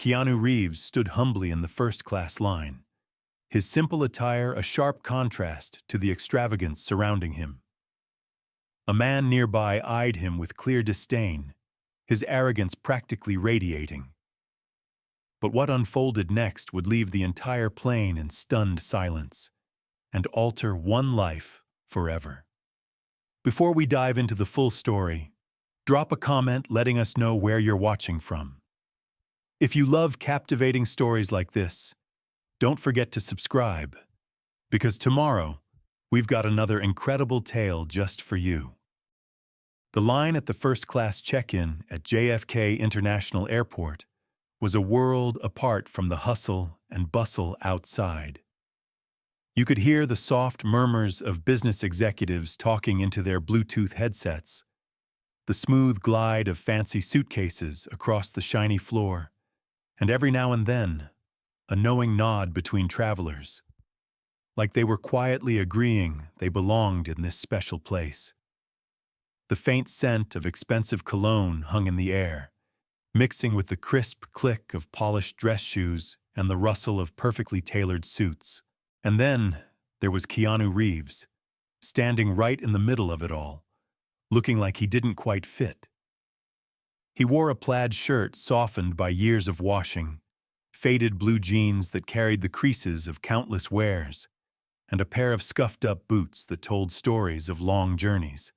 Keanu Reeves stood humbly in the first-class line, his simple attire a sharp contrast to the extravagance surrounding him. A man nearby eyed him with clear disdain, his arrogance practically radiating. But what unfolded next would leave the entire plane in stunned silence and alter one life forever. Before we dive into the full story, drop a comment letting us know where you're watching from. If you love captivating stories like this, don't forget to subscribe, because tomorrow we've got another incredible tale just for you. The line at the first-class check-in at JFK International Airport was a world apart from the hustle and bustle outside. You could hear the soft murmurs of business executives talking into their Bluetooth headsets, the smooth glide of fancy suitcases across the shiny floor, and every now and then, a knowing nod between travelers, like they were quietly agreeing they belonged in this special place. The faint scent of expensive cologne hung in the air, mixing with the crisp click of polished dress shoes and the rustle of perfectly tailored suits. And then there was Keanu Reeves, standing right in the middle of it all, looking like he didn't quite fit. He wore a plaid shirt softened by years of washing, faded blue jeans that carried the creases of countless wears, and a pair of scuffed-up boots that told stories of long journeys.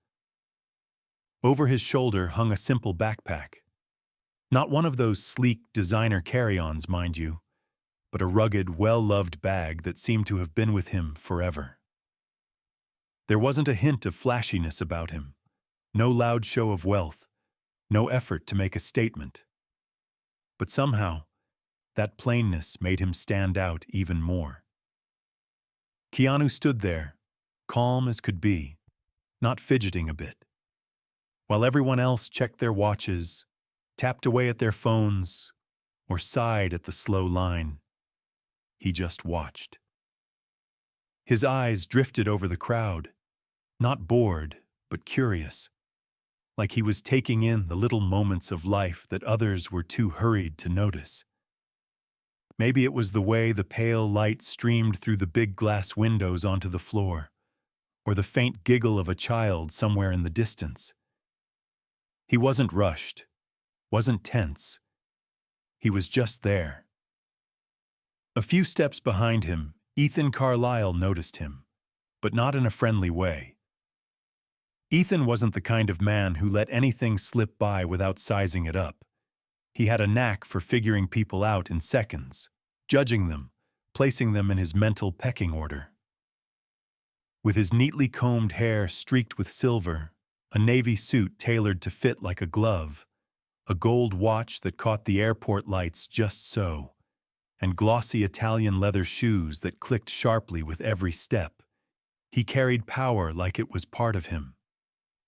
Over his shoulder hung a simple backpack. Not one of those sleek designer carry-ons, mind you, but a rugged, well-loved bag that seemed to have been with him forever. There wasn't a hint of flashiness about him, no loud show of wealth, no effort to make a statement. But somehow, that plainness made him stand out even more. Keanu stood there, calm as could be, not fidgeting a bit. While everyone else checked their watches, tapped away at their phones, or sighed at the slow line, he just watched. His eyes drifted over the crowd, not bored, but curious, like he was taking in the little moments of life that others were too hurried to notice. Maybe it was the way the pale light streamed through the big glass windows onto the floor, or the faint giggle of a child somewhere in the distance. He wasn't rushed, wasn't tense. He was just there. A few steps behind him, Ethan Carlisle noticed him, but not in a friendly way. Ethan wasn't the kind of man who let anything slip by without sizing it up. He had a knack for figuring people out in seconds, judging them, placing them in his mental pecking order. With his neatly combed hair streaked with silver, a navy suit tailored to fit like a glove, a gold watch that caught the airport lights just so, and glossy Italian leather shoes that clicked sharply with every step, he carried power like it was part of him.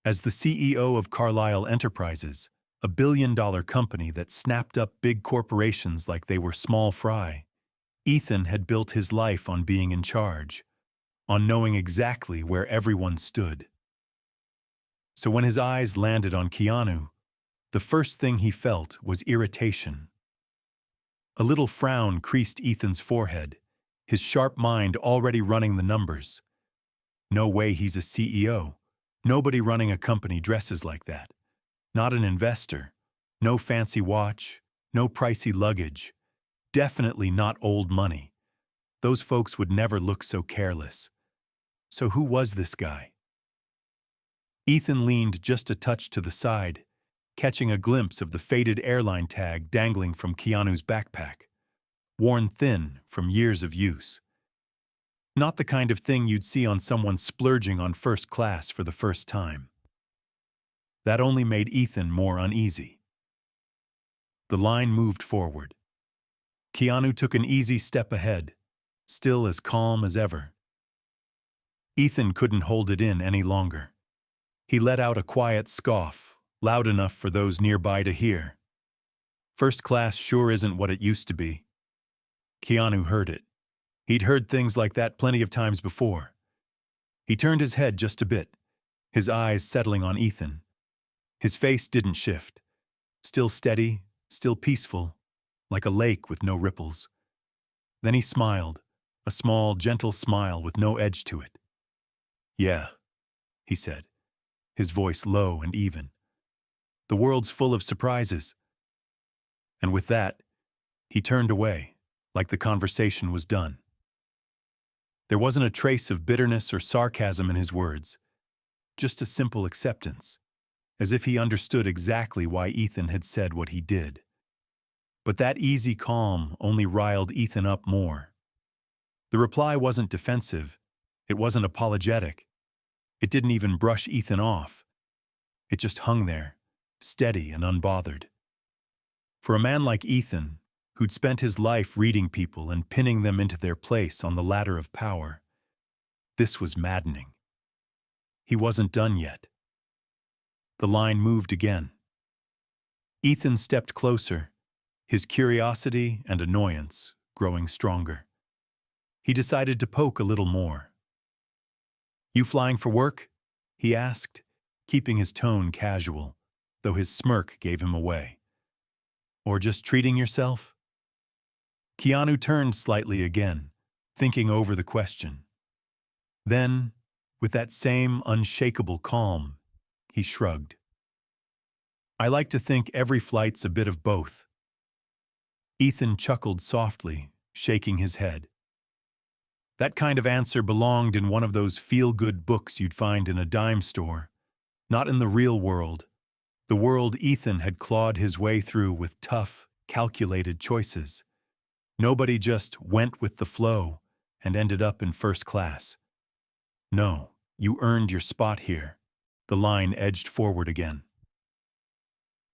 As the CEO of Carlisle Enterprises, a billion-dollar company that snapped up big corporations like they were small fry, Ethan had built his life on being in charge, on knowing exactly where everyone stood. So when his eyes landed on Keanu, the first thing he felt was irritation. A little frown creased Ethan's forehead, his sharp mind already running the numbers. No way he's a CEO. Nobody running a company dresses like that. Not an investor. No fancy watch. No pricey luggage. Definitely not old money. Those folks would never look so careless. So who was this guy? Ethan leaned just a touch to the side, catching a glimpse of the faded airline tag dangling from Keanu's backpack, worn thin from years of use. Not the kind of thing you'd see on someone splurging on first class for the first time. That only made Ethan more uneasy. The line moved forward. Keanu took an easy step ahead, still as calm as ever. Ethan couldn't hold it in any longer. He let out a quiet scoff, loud enough for those nearby to hear. First class sure isn't what it used to be. Keanu heard it. He'd heard things like that plenty of times before. He turned his head just a bit, his eyes settling on Ethan. His face didn't shift. Still steady, still peaceful, like a lake with no ripples. Then he smiled, a small, gentle smile with no edge to it. "Yeah," he said, his voice low and even. "The world's full of surprises." And with that, he turned away, like the conversation was done. There wasn't a trace of bitterness or sarcasm in his words, just a simple acceptance, as if he understood exactly why Ethan had said what he did. But that easy calm only riled Ethan up more. The reply wasn't defensive. It wasn't apologetic. It didn't even brush Ethan off. It just hung there, steady and unbothered. For a man like Ethan, who'd spent his life reading people and pinning them into their place on the ladder of power, this was maddening. He wasn't done yet. The line moved again. Ethan stepped closer, his curiosity and annoyance growing stronger. He decided to poke a little more. "You flying for work?" he asked, keeping his tone casual, though his smirk gave him away. "Or just treating yourself?" Keanu turned slightly again, thinking over the question. Then, with that same unshakable calm, he shrugged. "I like to think every flight's a bit of both." Ethan chuckled softly, shaking his head. That kind of answer belonged in one of those feel-good books you'd find in a dime store, not in the real world, the world Ethan had clawed his way through with tough, calculated choices. Nobody just went with the flow and ended up in first class. No, you earned your spot here. The line edged forward again.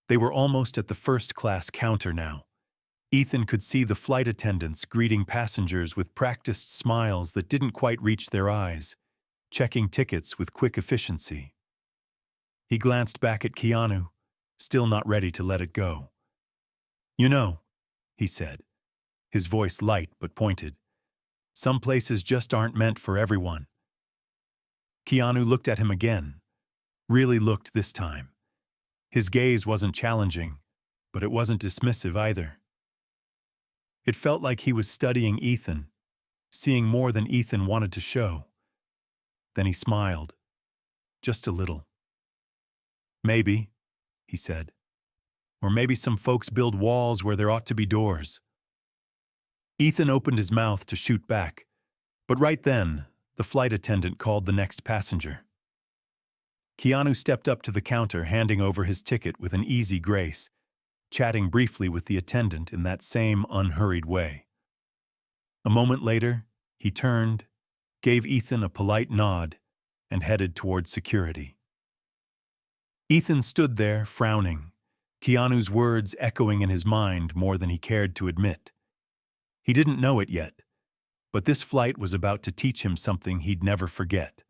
They were almost at the first-class counter now. Ethan could see the flight attendants greeting passengers with practiced smiles that didn't quite reach their eyes, checking tickets with quick efficiency. He glanced back at Keanu, still not ready to let it go. "You know," he said, his voice light but pointed, "some places just aren't meant for everyone." Keanu looked at him again, really looked this time. His gaze wasn't challenging, but it wasn't dismissive either. It felt like he was studying Ethan, seeing more than Ethan wanted to show. Then he smiled, just a little. "Maybe," he said. "Or maybe some folks build walls where there ought to be doors." Ethan opened his mouth to shoot back, but right then, the flight attendant called the next passenger. Keanu stepped up to the counter, handing over his ticket with an easy grace, chatting briefly with the attendant in that same unhurried way. A moment later, he turned, gave Ethan a polite nod, and headed toward security. Ethan stood there, frowning, Keanu's words echoing in his mind more than he cared to admit. He didn't know it yet, but this flight was about to teach him something he'd never forget.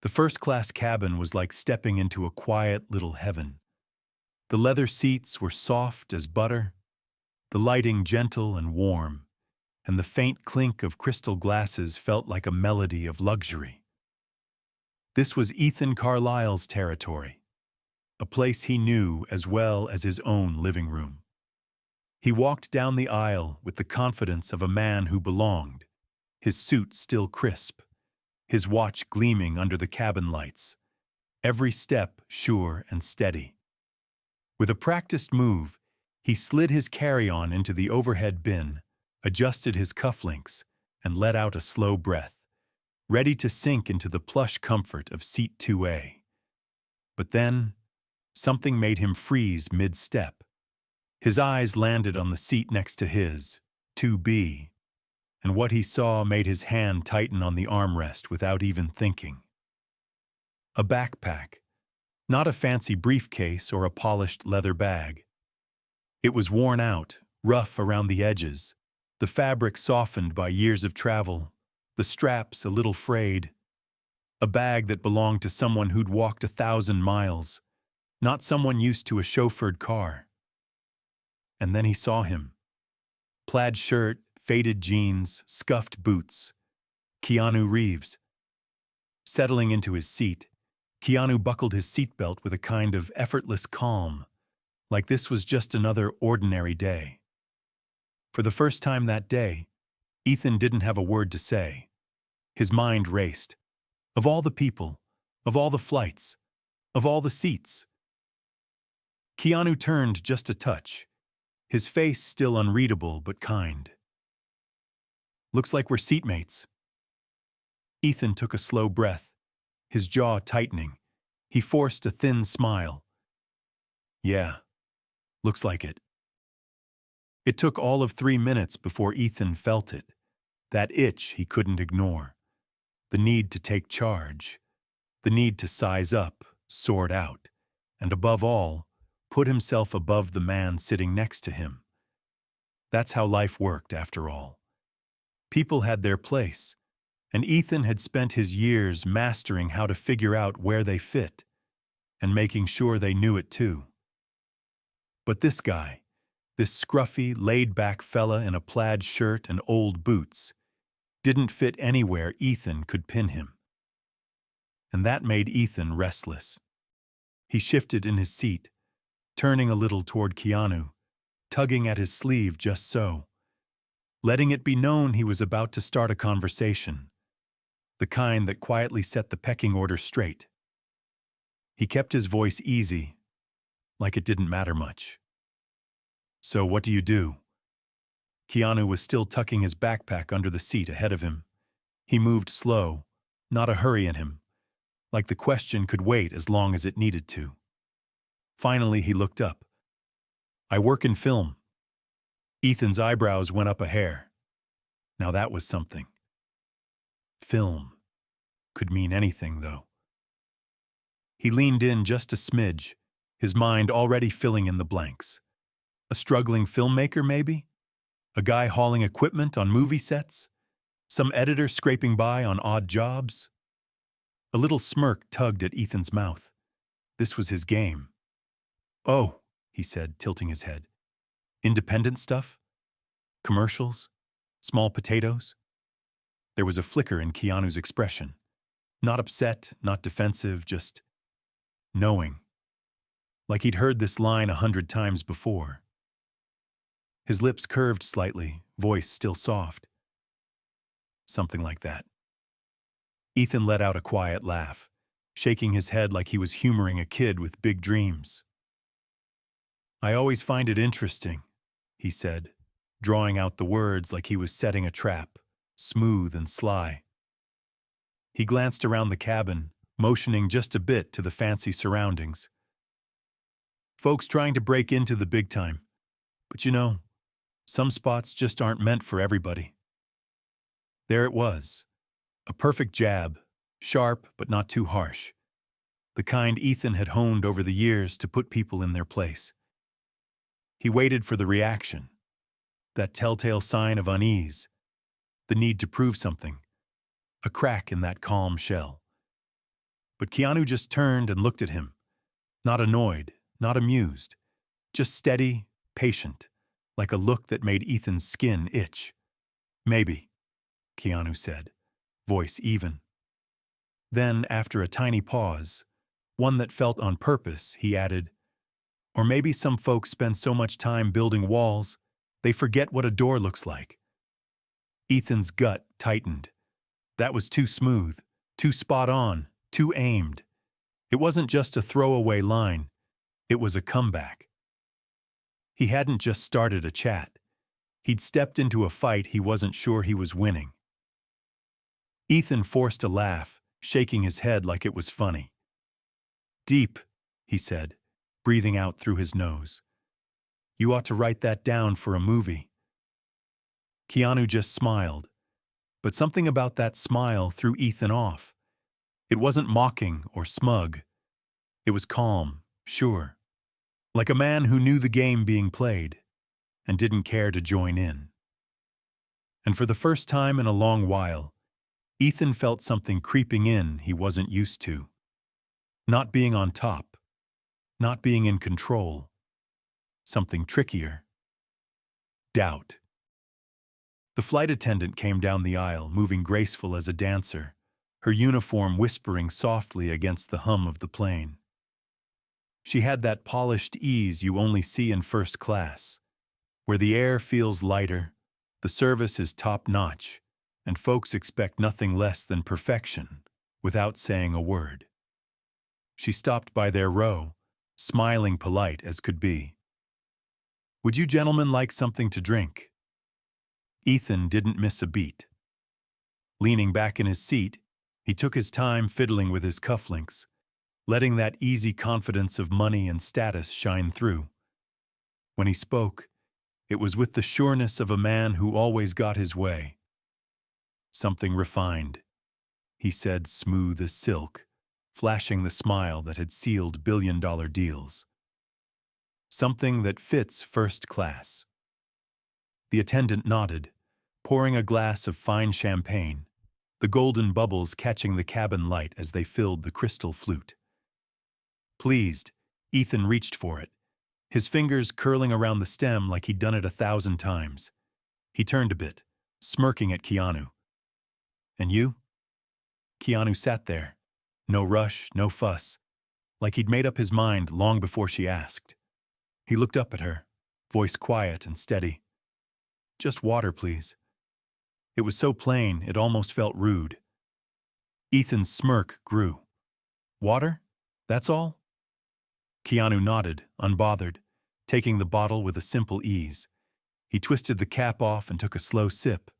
The first-class cabin was like stepping into a quiet little heaven. The leather seats were soft as butter, the lighting gentle and warm, and the faint clink of crystal glasses felt like a melody of luxury. This was Ethan Carlisle's territory, a place he knew as well as his own living room. He walked down the aisle with the confidence of a man who belonged, his suit still crisp, his watch gleaming under the cabin lights, every step sure and steady. With a practiced move, he slid his carry-on into the overhead bin, adjusted his cufflinks, and let out a slow breath, ready to sink into the plush comfort of seat 2A. But then, something made him freeze mid-step. His eyes landed on the seat next to his, 2B, and what he saw made his hand tighten on the armrest without even thinking. A backpack, not a fancy briefcase or a polished leather bag. It was worn out, rough around the edges, the fabric softened by years of travel, the straps a little frayed. A bag that belonged to someone who'd walked 1,000 miles, not someone used to a chauffeured car. And then he saw him. Plaid shirt, faded jeans, scuffed boots. Keanu Reeves. Settling into his seat, Keanu buckled his seatbelt with a kind of effortless calm, like this was just another ordinary day. For the first time that day, Ethan didn't have a word to say. His mind raced. Of all the people, of all the flights, of all the seats. Keanu turned just a touch, his face still unreadable but kind. Looks like we're seatmates. Ethan took a slow breath, his jaw tightening. He forced a thin smile. Yeah, looks like it. It took all of 3 minutes before Ethan felt it, that itch he couldn't ignore, the need to take charge, the need to size up, sort out, and above all, put himself above the man sitting next to him. That's how life worked, after all. People had their place, and Ethan had spent his years mastering how to figure out where they fit, and making sure they knew it too. But this guy, this scruffy, laid-back fella in a plaid shirt and old boots, didn't fit anywhere Ethan could pin him. And that made Ethan restless. He shifted in his seat, turning a little toward Keanu, tugging at his sleeve just so, letting it be known he was about to start a conversation, the kind that quietly set the pecking order straight. He kept his voice easy, like it didn't matter much. So what do you do? Keanu was still tucking his backpack under the seat ahead of him. He moved slow, not a hurry in him, like the question could wait as long as it needed to. Finally, he looked up. I work in film. Ethan's eyebrows went up a hair. Now that was something. Film. Could mean anything, though. He leaned in just a smidge, his mind already filling in the blanks. A struggling filmmaker, maybe? A guy hauling equipment on movie sets? Some editor scraping by on odd jobs? A little smirk tugged at Ethan's mouth. This was his game. Oh, he said, tilting his head. Independent stuff? Commercials? Small potatoes? There was a flicker in Keanu's expression. Not upset, not defensive, just knowing. Like he'd heard this line 100 times before. His lips curved slightly, voice still soft. Something like that. Ethan let out a quiet laugh, shaking his head like he was humoring a kid with big dreams. I always find it interesting, he said, drawing out the words like he was setting a trap, smooth and sly. He glanced around the cabin, motioning just a bit to the fancy surroundings. Folks trying to break into the big time. But you know, some spots just aren't meant for everybody. There it was, a perfect jab, sharp but not too harsh, the kind Ethan had honed over the years to put people in their place. He waited for the reaction, that telltale sign of unease, the need to prove something, a crack in that calm shell. But Keanu just turned and looked at him, not annoyed, not amused, just steady, patient, like a look that made Ethan's skin itch. Maybe, Keanu said, voice even. Then, after a tiny pause, one that felt on purpose, he added, or maybe some folks spend so much time building walls, they forget what a door looks like. Ethan's gut tightened. That was too smooth, too spot on, too aimed. It wasn't just a throwaway line, it was a comeback. He hadn't just started a chat. He'd stepped into a fight he wasn't sure he was winning. Ethan forced a laugh, shaking his head like it was funny. Deep, he said, breathing out through his nose. You ought to write that down for a movie. Keanu just smiled, but something about that smile threw Ethan off. It wasn't mocking or smug. It was calm, sure, like a man who knew the game being played and didn't care to join in. And for the first time in a long while, Ethan felt something creeping in he wasn't used to. Not being on top, not being in control. Something trickier. Doubt. The flight attendant came down the aisle, moving graceful as a dancer, her uniform whispering softly against the hum of the plane. She had that polished ease you only see in first class, where the air feels lighter, the service is top-notch, and folks expect nothing less than perfection without saying a word. She stopped by their row, smiling polite as could be. "Would you gentlemen like something to drink?" Ethan didn't miss a beat. Leaning back in his seat, he took his time fiddling with his cufflinks, letting that easy confidence of money and status shine through. When he spoke, it was with the sureness of a man who always got his way. "Something refined," he said, smooth as silk, flashing the smile that had sealed billion-dollar deals. "Something that fits first class." The attendant nodded, pouring a glass of fine champagne, the golden bubbles catching the cabin light as they filled the crystal flute. Pleased, Ethan reached for it, his fingers curling around the stem like he'd done it 1,000 times. He turned a bit, smirking at Keanu. "And you?" Keanu sat there, no rush, no fuss, like he'd made up his mind long before she asked. He looked up at her, voice quiet and steady. "Just water, please." It was so plain it almost felt rude. Ethan's smirk grew. "Water? That's all?" Keanu nodded, unbothered, taking the bottle with a simple ease. He twisted the cap off and took a slow sip.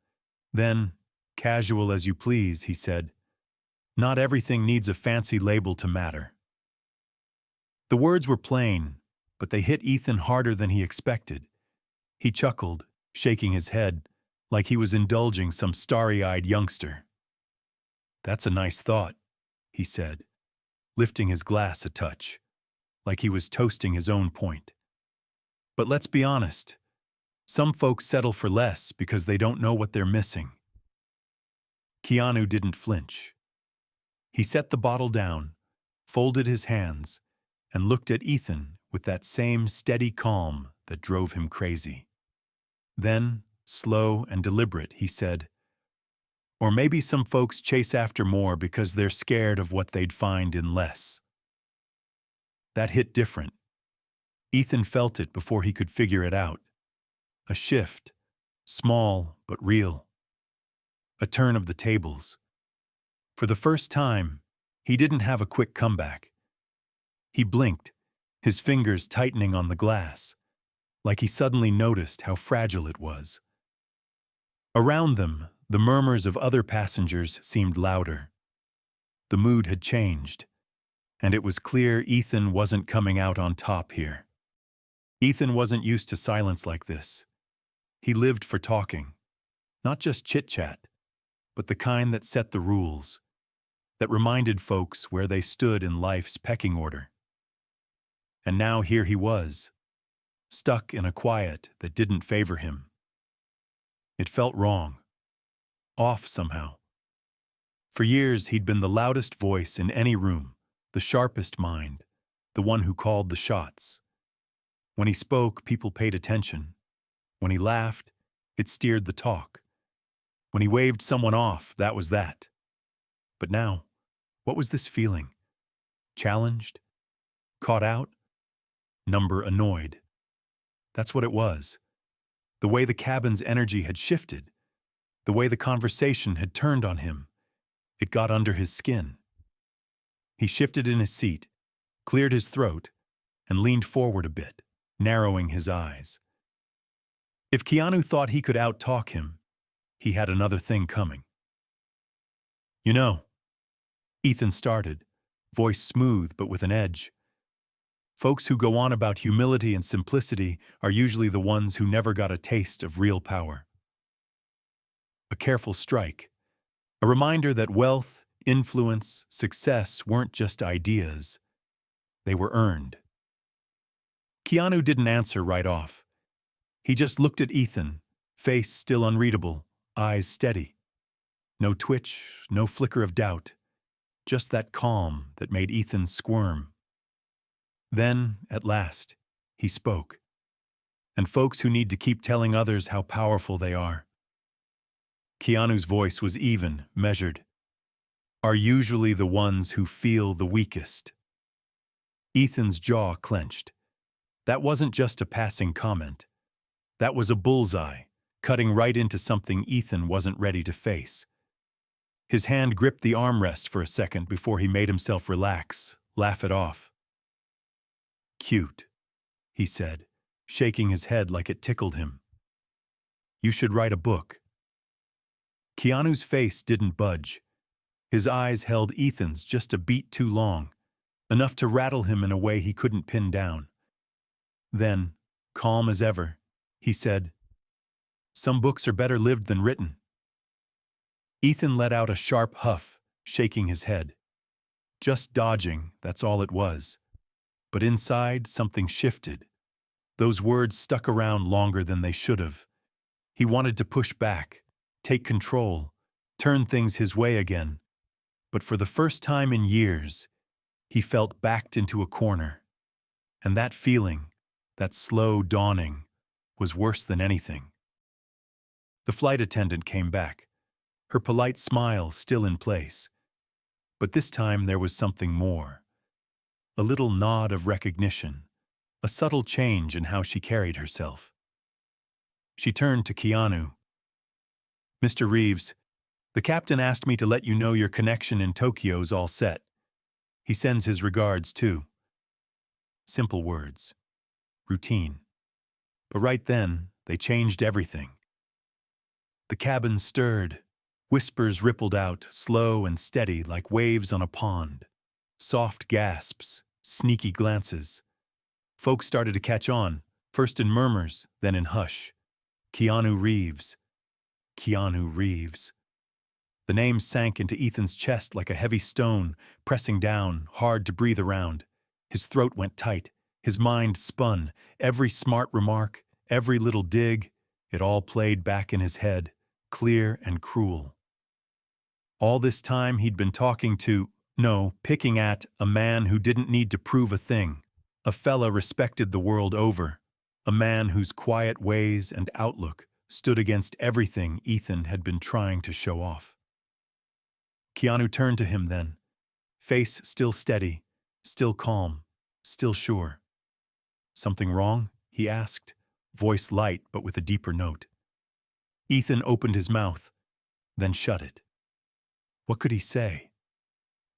Then, "Casual as you please," he said. "Not everything needs a fancy label to matter." The words were plain, but they hit Ethan harder than he expected. He chuckled, shaking his head, like he was indulging some starry-eyed youngster. "That's a nice thought," he said, lifting his glass a touch, like he was toasting his own point. "But let's be honest, some folks settle for less because they don't know what they're missing." Keanu didn't flinch. He set the bottle down, folded his hands, and looked at Ethan with that same steady calm that drove him crazy. Then, slow and deliberate, he said, "Or maybe some folks chase after more because they're scared of what they'd find in less." That hit different. Ethan felt it before he could figure it out. A shift, small but real. A turn of the tables. For the first time, he didn't have a quick comeback. He blinked, his fingers tightening on the glass, like he suddenly noticed how fragile it was. Around them, the murmurs of other passengers seemed louder. The mood had changed, and it was clear Ethan wasn't coming out on top here. Ethan wasn't used to silence like this. He lived for talking, not just chit-chat, but the kind that set the rules, that reminded folks where they stood in life's pecking order. And now here he was, stuck in a quiet that didn't favor him. It felt wrong, off somehow. For years he'd been the loudest voice in any room, the sharpest mind, the one who called the shots. When he spoke, people paid attention. When he laughed, it steered the talk. When he waved someone off, that was that. But now, what was this feeling? Challenged? Caught out? Number annoyed. That's what it was. The way the cabin's energy had shifted. The way the conversation had turned on him. It got under his skin. He shifted in his seat, cleared his throat, and leaned forward a bit, narrowing his eyes. If Keanu thought he could out-talk him, he had another thing coming. "You know," Ethan started, voice smooth but with an edge. "Folks who go on about humility and simplicity are usually the ones who never got a taste of real power." A careful strike, a reminder that wealth, influence, success weren't just ideas. They were earned. Keanu didn't answer right off. He just looked at Ethan, face still unreadable, eyes steady. No twitch, no flicker of doubt. Just that calm that made Ethan squirm. Then, at last, he spoke. And folks who need to keep telling others how powerful they are. Keanu's voice was even, measured. Are usually the ones who feel the weakest. Ethan's jaw clenched. That wasn't just a passing comment. That was a bullseye, cutting right into something Ethan wasn't ready to face. His hand gripped the armrest for a second before he made himself relax, laugh it off. "Cute," he said, shaking his head like it tickled him. "You should write a book." Keanu's face didn't budge. His eyes held Ethan's just a beat too long, enough to rattle him in a way he couldn't pin down. Then, calm as ever, he said, "Some books are better lived than written." Ethan let out a sharp huff, shaking his head. Just dodging, that's all it was. But inside, something shifted. Those words stuck around longer than they should have. He wanted to push back, take control, turn things his way again. But for the first time in years, he felt backed into a corner. And that feeling, that slow dawning, was worse than anything. The flight attendant came back, her polite smile still in place. But this time there was something more. A little nod of recognition, a subtle change in how she carried herself. She turned to Keanu. "Mr. Reeves, the captain asked me to let you know your connection in Tokyo's all set. He sends his regards, too." Simple words. Routine. But right then, they changed everything. The cabin stirred. Whispers rippled out, slow and steady like waves on a pond. Soft gasps, sneaky glances. Folks started to catch on, first in murmurs, then in hush. Keanu Reeves. Keanu Reeves. The name sank into Ethan's chest like a heavy stone, pressing down, hard to breathe around. His throat went tight. His mind spun. Every smart remark, every little dig, it all played back in his head, clear and cruel. All this time he'd been picking at a man who didn't need to prove a thing. A fella respected the world over. A man whose quiet ways and outlook stood against everything Ethan had been trying to show off. Keanu turned to him then, face still steady, still calm, still sure. "Something wrong?" he asked, voice light but with a deeper note. Ethan opened his mouth, then shut it. What could he say?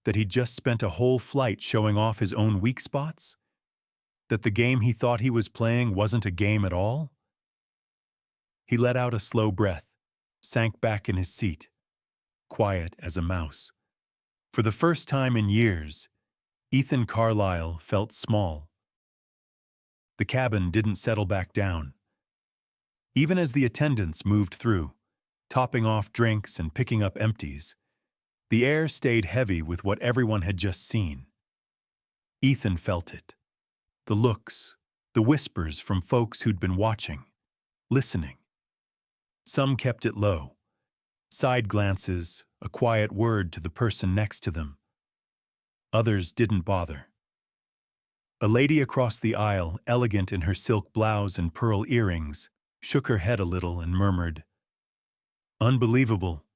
That he'd just spent a whole flight showing off his own weak spots? That the game he thought he was playing wasn't a game at all? He let out a slow breath, sank back in his seat, quiet as a mouse. For the first time in years, Ethan Carlyle felt small. The cabin didn't settle back down. Even as the attendants moved through, topping off drinks and picking up empties, the air stayed heavy with what everyone had just seen. Ethan felt it. The looks, the whispers from folks who'd been watching, listening. Some kept it low. Side glances, a quiet word to the person next to them. Others didn't bother. A lady across the aisle, elegant in her silk blouse and pearl earrings, shook her head a little and murmured, "Unbelievable."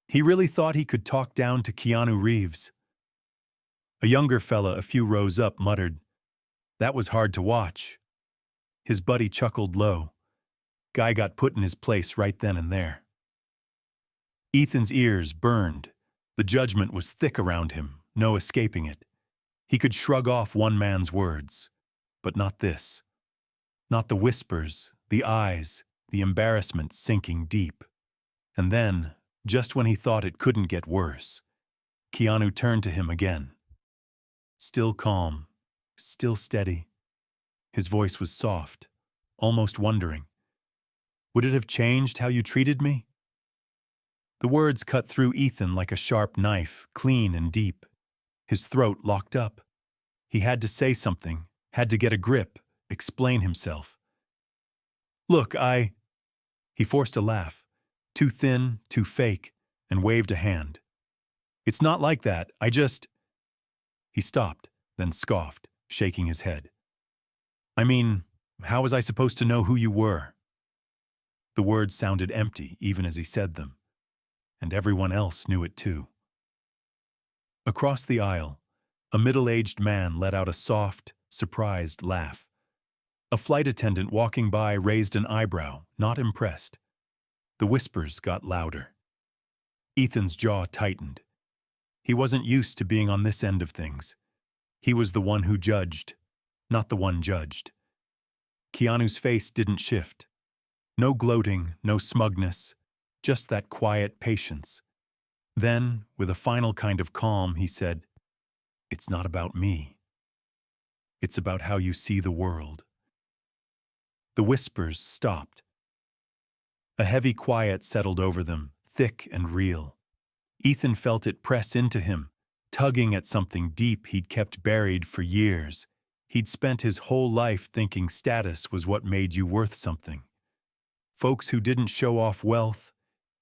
He really thought he could talk down to Keanu Reeves. A younger fella a few rows up muttered, "That was hard to watch." His buddy chuckled low. Guy got put in his place right then and there. Ethan's ears burned. The judgment was thick around him, no escaping it. He could shrug off one man's words, but not this. Not the whispers, the eyes, the embarrassment sinking deep. And then, just when he thought it couldn't get worse, Keanu turned to him again. Still calm, still steady. His voice was soft, almost wondering. "Would it have changed how you treated me?" The words cut through Ethan like a sharp knife, clean and deep. His throat locked up. He had to say something, had to get a grip, explain himself. "Look, He forced a laugh, too thin, too fake, and waved a hand. "It's not like that, He stopped, then scoffed, shaking his head. "I mean, how was I supposed to know who you were?" The words sounded empty even as he said them, and everyone else knew it too. Across the aisle, A middle-aged man let out a soft, surprised laugh. A flight attendant walking by raised an eyebrow, not impressed. The whispers got louder. Ethan's jaw tightened. He wasn't used to being on this end of things. He was the one who judged, not the one judged. Keanu's face didn't shift. No gloating, no smugness, just that quiet patience. Then, with a final kind of calm, he said, "It's not about me. It's about how you see the world." The whispers stopped. A heavy quiet settled over them, thick and real. Ethan felt it press into him, tugging at something deep he'd kept buried for years. He'd spent his whole life thinking status was what made you worth something. Folks who didn't show off wealth,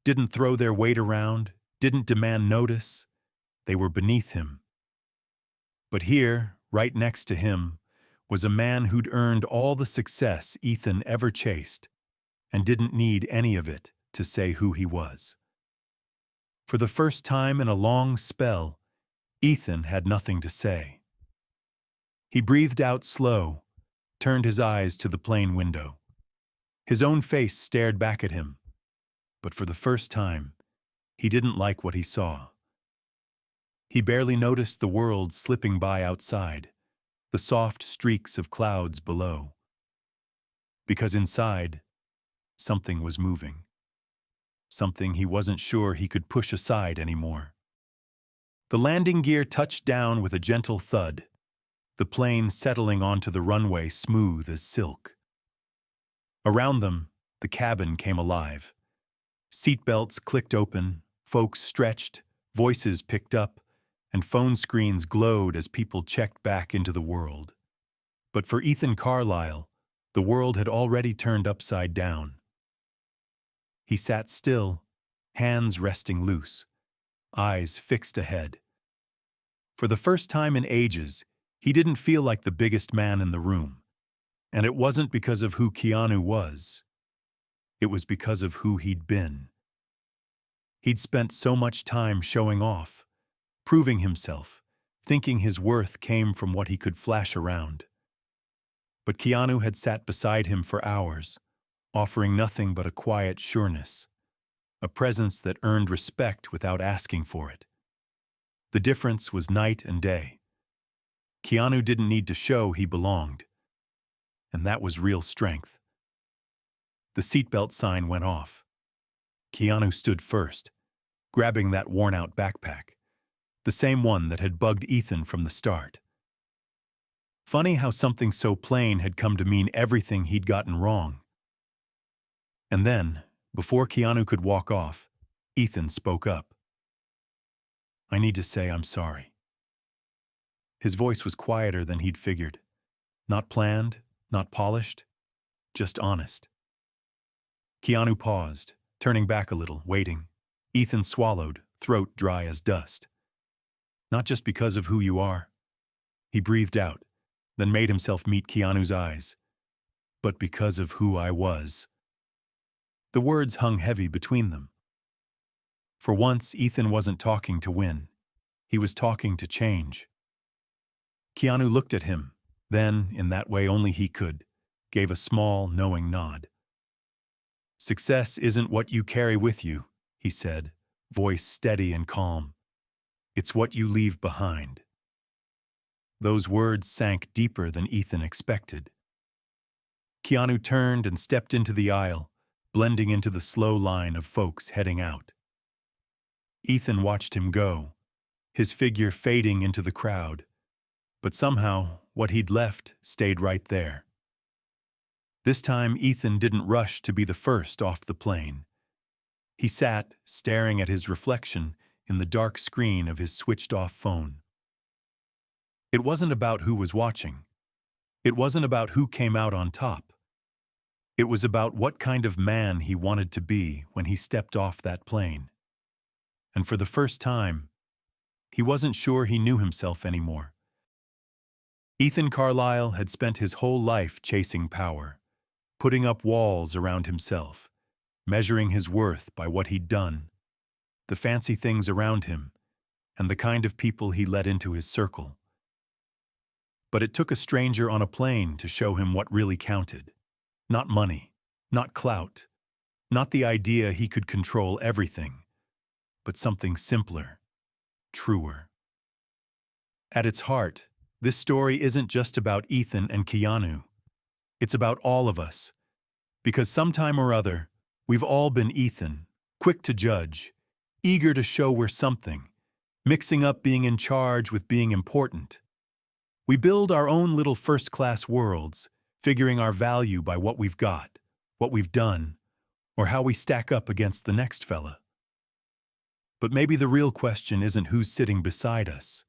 didn't throw their weight around, didn't demand notice, they were beneath him. But here, right next to him, was a man who'd earned all the success Ethan ever chased, and didn't need any of it to say who he was. For the first time in a long spell, Ethan had nothing to say. He breathed out slow, turned his eyes to the plane window. His own face stared back at him, but for the first time, he didn't like what he saw. He barely noticed the world slipping by outside, the soft streaks of clouds below. Because inside, something was moving. Something he wasn't sure he could push aside anymore. The landing gear touched down with a gentle thud, the plane settling onto the runway smooth as silk. Around them, the cabin came alive. Seatbelts clicked open, folks stretched, voices picked up, and phone screens glowed as people checked back into the world. But for Ethan Carlyle, the world had already turned upside down. He sat still, hands resting loose, eyes fixed ahead. For the first time in ages, he didn't feel like the biggest man in the room. And it wasn't because of who Keanu was. It was because of who he'd been. He'd spent so much time showing off, proving himself, thinking his worth came from what he could flash around. But Keanu had sat beside him for hours, offering nothing but a quiet sureness, a presence that earned respect without asking for it. The difference was night and day. Keanu didn't need to show he belonged, and that was real strength. The seatbelt sign went off. Keanu stood first, grabbing that worn-out backpack, the same one that had bugged Ethan from the start. Funny how something so plain had come to mean everything he'd gotten wrong. And then, before Keanu could walk off, Ethan spoke up. "I need to say I'm sorry." His voice was quieter than he'd figured. Not planned, not polished, just honest. Keanu paused, turning back a little, waiting. Ethan swallowed, throat dry as dust. "Not just because of who you are." He breathed out, then made himself meet Keanu's eyes. "But because of who I was." The words hung heavy between them. For once, Ethan wasn't talking to win. He was talking to change. Keanu looked at him, then, in that way only he could, gave a small, knowing nod. "Success isn't what you carry with you," he said, voice steady and calm. "It's what you leave behind." Those words sank deeper than Ethan expected. Keanu turned and stepped into the aisle, blending into the slow line of folks heading out. Ethan watched him go, his figure fading into the crowd, but somehow what he'd left stayed right there. This time Ethan didn't rush to be the first off the plane. He sat, staring at his reflection in the dark screen of his switched-off phone. It wasn't about who was watching. It wasn't about who came out on top. It was about what kind of man he wanted to be when he stepped off that plane. And for the first time, he wasn't sure he knew himself anymore. Ethan Carlyle had spent his whole life chasing power, putting up walls around himself, measuring his worth by what he'd done, the fancy things around him, and the kind of people he let into his circle. But it took a stranger on a plane to show him what really counted. Not money, not clout, not the idea he could control everything, but something simpler, truer. At its heart, this story isn't just about Ethan and Keanu. It's about all of us. Because sometime or other, we've all been Ethan, quick to judge, eager to show we're something, mixing up being in charge with being important. We build our own little first-class worlds, figuring our value by what we've got, what we've done, or how we stack up against the next fella. But maybe the real question isn't who's sitting beside us.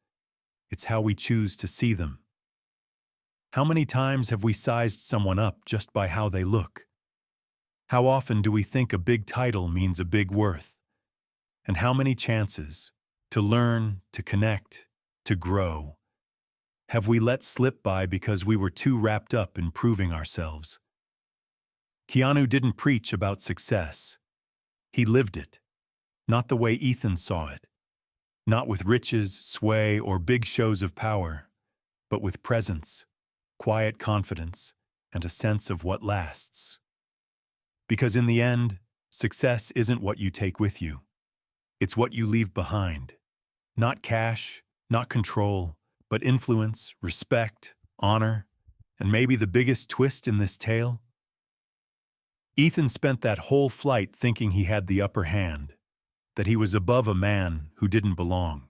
It's how we choose to see them. How many times have we sized someone up just by how they look? How often do we think a big title means a big worth? And how many chances to learn, to connect, to grow have we let slip by because we were too wrapped up in proving ourselves? Keanu didn't preach about success. He lived it, not the way Ethan saw it. Not with riches, sway, or big shows of power, but with presence, quiet confidence, and a sense of what lasts. Because in the end, success isn't what you take with you. It's what you leave behind. Not cash, not control, but influence, respect, honor, and maybe the biggest twist in this tale? Ethan spent that whole flight thinking he had the upper hand, that he was above a man who didn't belong.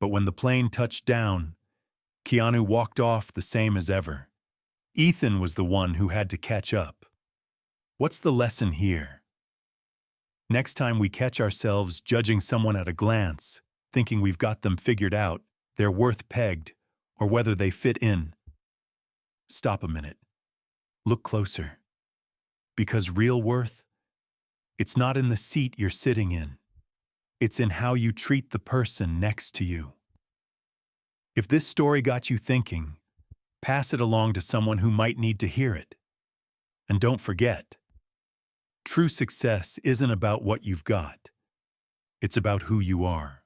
But when the plane touched down, Keanu walked off the same as ever. Ethan was the one who had to catch up. What's the lesson here? Next time we catch ourselves judging someone at a glance, thinking we've got them figured out, their worth pegged, or whether they fit in, stop a minute. Look closer. Because real worth, it's not in the seat you're sitting in. It's in how you treat the person next to you. If this story got you thinking, pass it along to someone who might need to hear it. And don't forget, true success isn't about what you've got. It's about who you are.